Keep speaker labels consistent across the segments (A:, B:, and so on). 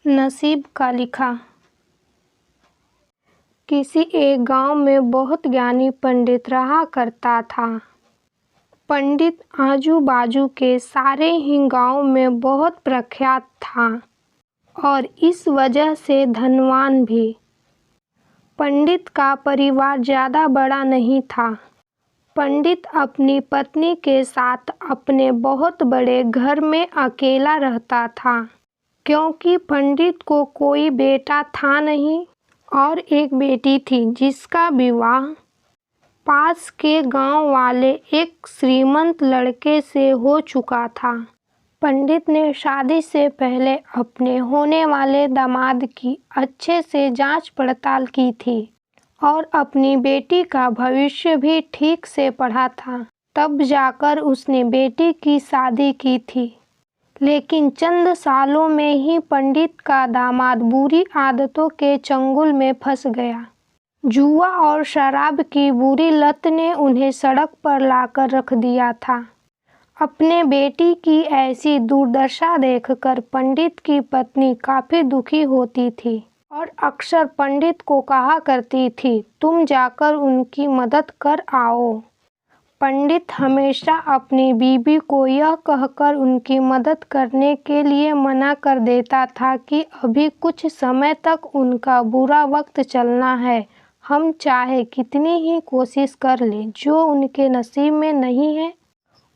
A: नसीब का लिखा। किसी एक गांव में बहुत ज्ञानी पंडित रहा करता था। पंडित आजू बाजू के सारे ही गांव में बहुत प्रख्यात था और इस वजह से धनवान भी। पंडित का परिवार ज़्यादा बड़ा नहीं था। पंडित अपनी पत्नी के साथ अपने बहुत बड़े घर में अकेला रहता था, क्योंकि पंडित को कोई बेटा था नहीं और एक बेटी थी जिसका विवाह पास के गांव वाले एक श्रीमंत लड़के से हो चुका था। पंडित ने शादी से पहले अपने होने वाले दामाद की अच्छे से जांच पड़ताल की थी और अपनी बेटी का भविष्य भी ठीक से पढ़ा था। तब जाकर उसने बेटी की शादी की थी। लेकिन चंद सालों में ही पंडित का दामाद बुरी आदतों के चंगुल में फंस गया। जुआ और शराब की बुरी लत ने उन्हें सड़क पर लाकर रख दिया था। अपने बेटी की ऐसी दुर्दशा देखकर पंडित की पत्नी काफी दुखी होती थी और अक्सर पंडित को कहा करती थी, तुम जाकर उनकी मदद कर आओ। पंडित हमेशा अपनी बीवी को यह कहकर उनकी मदद करने के लिए मना कर देता था कि अभी कुछ समय तक उनका बुरा वक्त चलना है। हम चाहे कितनी ही कोशिश कर लें, जो उनके नसीब में नहीं है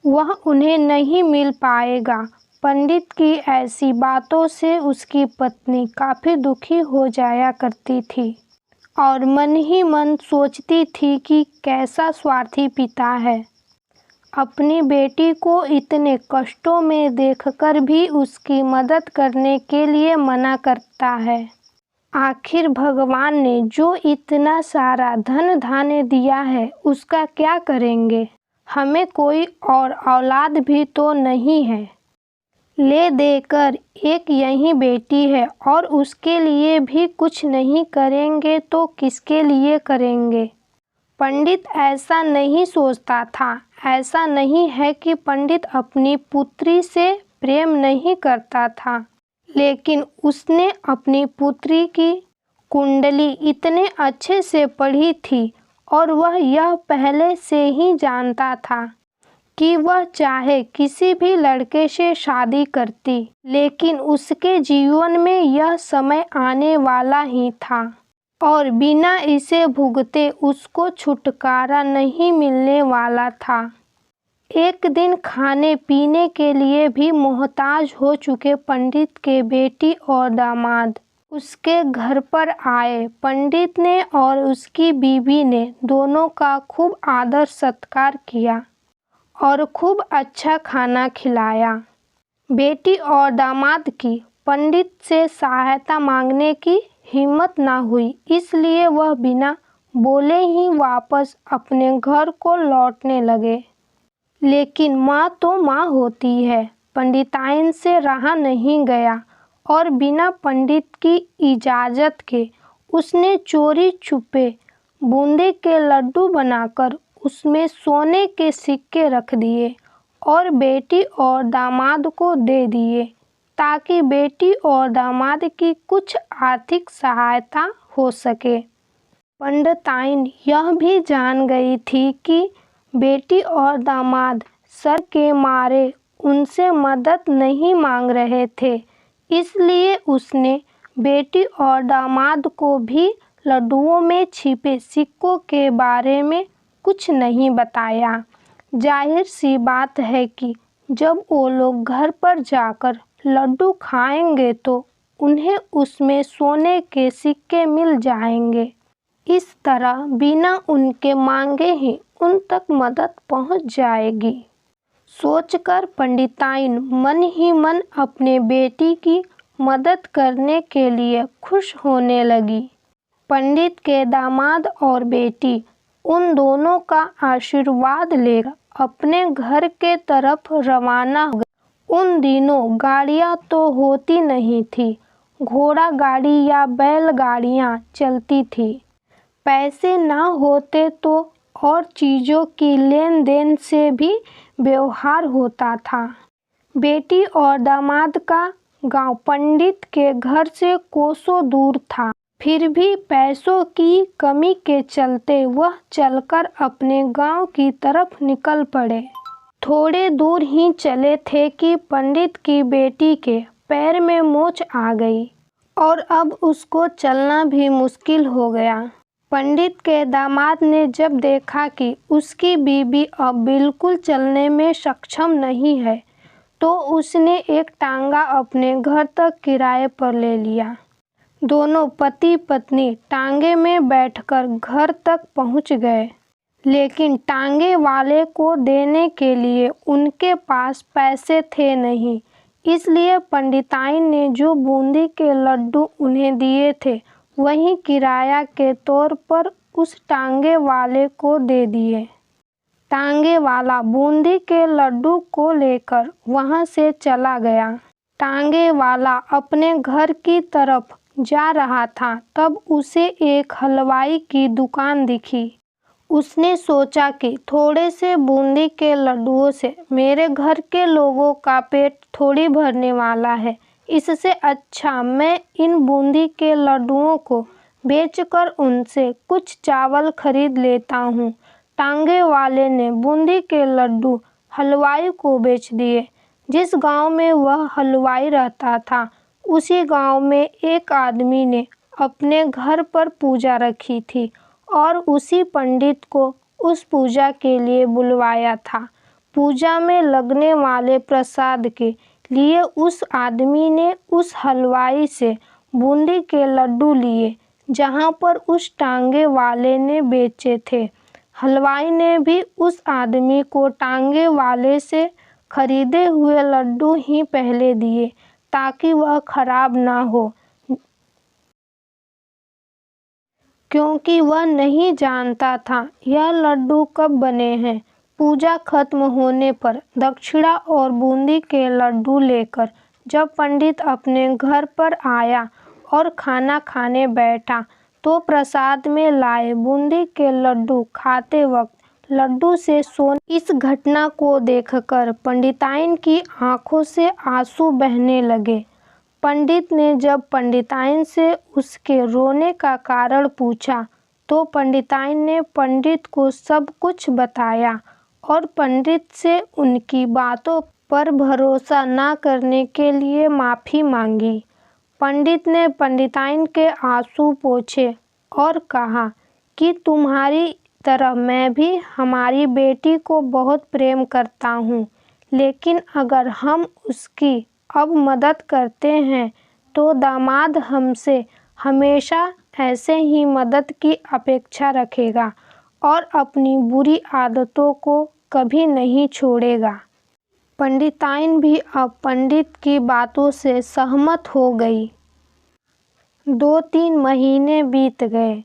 A: वह उन्हें नहीं मिल पाएगा। पंडित की ऐसी बातों से उसकी पत्नी काफ़ी दुखी हो जाया करती थी और मन ही मन सोचती थी कि कैसा स्वार्थी पिता है, अपनी बेटी को इतने कष्टों में देखकर भी उसकी मदद करने के लिए मना करता है। आखिर भगवान ने जो इतना सारा धन धान्य दिया है उसका क्या करेंगे? हमें कोई और औलाद भी तो नहीं है। ले देकर एक यही बेटी है और उसके लिए भी कुछ नहीं करेंगे तो किसके लिए करेंगे? पंडित ऐसा नहीं सोचता था। ऐसा नहीं है कि पंडित अपनी पुत्री से प्रेम नहीं करता था, लेकिन उसने अपनी पुत्री की कुंडली इतने अच्छे से पढ़ी थी और वह यह पहले से ही जानता था कि वह चाहे किसी भी लड़के से शादी करती, लेकिन उसके जीवन में यह समय आने वाला ही था और बिना इसे भुगते उसको छुटकारा नहीं मिलने वाला था। एक दिन खाने पीने के लिए भी मोहताज हो चुके पंडित के बेटी और दामाद उसके घर पर आए। पंडित ने और उसकी बीवी ने दोनों का खूब आदर सत्कार किया और खूब अच्छा खाना खिलाया। बेटी और दामाद की पंडित से सहायता मांगने की हिम्मत ना हुई, इसलिए वह बिना बोले ही वापस अपने घर को लौटने लगे। लेकिन माँ तो माँ होती है। पंडिताइन से रहा नहीं गया और बिना पंडित की इजाज़त के उसने चोरी छुपे बूंदी के लड्डू बनाकर उसमें सोने के सिक्के रख दिए और बेटी और दामाद को दे दिए, ताकि बेटी और दामाद की कुछ आर्थिक सहायता हो सके। पंडिताइन यह भी जान गई थी कि बेटी और दामाद सर के मारे उनसे मदद नहीं मांग रहे थे, इसलिए उसने बेटी और दामाद को भी लड्डुओं में छिपे सिक्कों के बारे में कुछ नहीं बताया। जाहिर सी बात है कि जब वो लोग घर पर जाकर लड्डू खाएंगे तो उन्हें उसमें सोने के सिक्के मिल जाएंगे। इस तरह बिना उनके मांगे ही उन तक मदद पहुंच जाएगी। सोचकर पंडिताइन मन ही मन अपने बेटी की मदद करने के लिए खुश होने लगी। पंडित के दामाद और बेटी उन दोनों का आशीर्वाद लेकर अपने घर के तरफ रवाना हो गए। उन दिनों गाड़ियां तो होती नहीं थी, घोड़ा गाड़ी या बैलगाड़ियां चलती थी। पैसे ना होते तो और चीज़ों की लेन देन से भी व्यवहार होता था। बेटी और दामाद का गांव पंडित के घर से कोसों दूर था। फिर भी पैसों की कमी के चलते वह चलकर अपने गांव की तरफ निकल पड़े। थोड़े दूर ही चले थे कि पंडित की बेटी के पैर में मोच आ गई और अब उसको चलना भी मुश्किल हो गया। पंडित के दामाद ने जब देखा कि उसकी बीवी अब बिल्कुल चलने में सक्षम नहीं है, तो उसने एक टांगा अपने घर तक किराए पर ले लिया। दोनों पति पत्नी टांगे में बैठकर घर तक पहुंच गए, लेकिन टांगे वाले को देने के लिए उनके पास पैसे थे नहीं। इसलिए पंडिताइन ने जो बूंदी के लड्डू उन्हें दिए थे, वही किराया के तौर पर उस टांगे वाले को दे दिए। टांगे वाला बूंदी के लड्डू को लेकर वहां से चला गया। टांगे वाला अपने घर की तरफ जा रहा था, तब उसे एक हलवाई की दुकान दिखी। उसने सोचा कि थोड़े से बूंदी के लड्डुओं से मेरे घर के लोगों का पेट थोड़ी भरने वाला है। इससे अच्छा मैं इन बूंदी के लड्डुओं को बेचकर उनसे कुछ चावल खरीद लेता हूँ। टांगे वाले ने बूंदी के लड्डू हलवाई को बेच दिए। जिस गांव में वह हलवाई रहता था, उसी गांव में एक आदमी ने अपने घर पर पूजा रखी थी और उसी पंडित को उस पूजा के लिए बुलवाया था। पूजा में लगने वाले प्रसाद के लिए उस आदमी ने उस हलवाई से बूंदी के लड्डू लिए, जहां पर उस टांगे वाले ने बेचे थे। हलवाई ने भी उस आदमी को टांगे वाले से खरीदे हुए लड्डू ही पहले दिए, ताकि वह खराब ना हो, क्योंकि वह नहीं जानता था यह लड्डू कब बने हैं। पूजा खत्म होने पर दक्षिणा और बूंदी के लड्डू लेकर जब पंडित अपने घर पर आया और खाना खाने बैठा, तो प्रसाद में लाए बूंदी के लड्डू खाते वक्त लड्डू से सोने। इस घटना को देखकर पंडिताइन की आंखों से आंसू बहने लगे। पंडित ने जब पंडिताइन से उसके रोने का कारण पूछा, तो पंडिताइन ने पंडित को सब कुछ बताया और पंडित से उनकी बातों पर भरोसा न करने के लिए माफ़ी मांगी। पंडित ने पंडिताइन के आंसू पोंछे और कहा कि तुम्हारी तरह मैं भी हमारी बेटी को बहुत प्रेम करता हूँ, लेकिन अगर हम उसकी अब मदद करते हैं तो दामाद हमसे हमेशा ऐसे ही मदद की अपेक्षा रखेगा और अपनी बुरी आदतों को कभी नहीं छोड़ेगा। पंडिताइन भी अब पंडित की बातों से सहमत हो गई। 2-3 महीने बीत गए।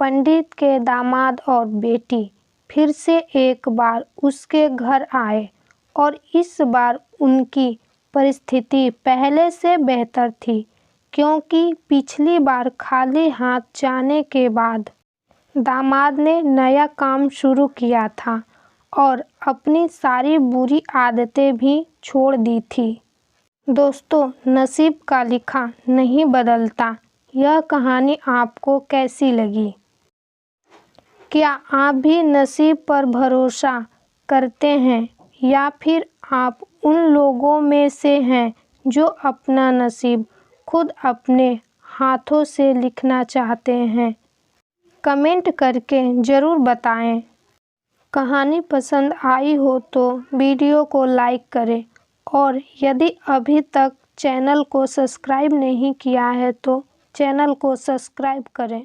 A: पंडित के दामाद और बेटी फिर से एक बार उसके घर आए और इस बार उनकी परिस्थिति पहले से बेहतर थी, क्योंकि पिछली बार खाली हाथ जाने के बाद दामाद ने नया काम शुरू किया था और अपनी सारी बुरी आदतें भी छोड़ दी थी। दोस्तों, नसीब का लिखा नहीं बदलता। यह कहानी आपको कैसी लगी? क्या आप भी नसीब पर भरोसा करते हैं, या फिर आप उन लोगों में से हैं जो अपना नसीब खुद अपने हाथों से लिखना चाहते हैं? कमेंट करके ज़रूर बताएं। कहानी पसंद आई हो तो वीडियो को लाइक करें, और यदि अभी तक चैनल को सब्सक्राइब नहीं किया है तो चैनल को सब्सक्राइब करें।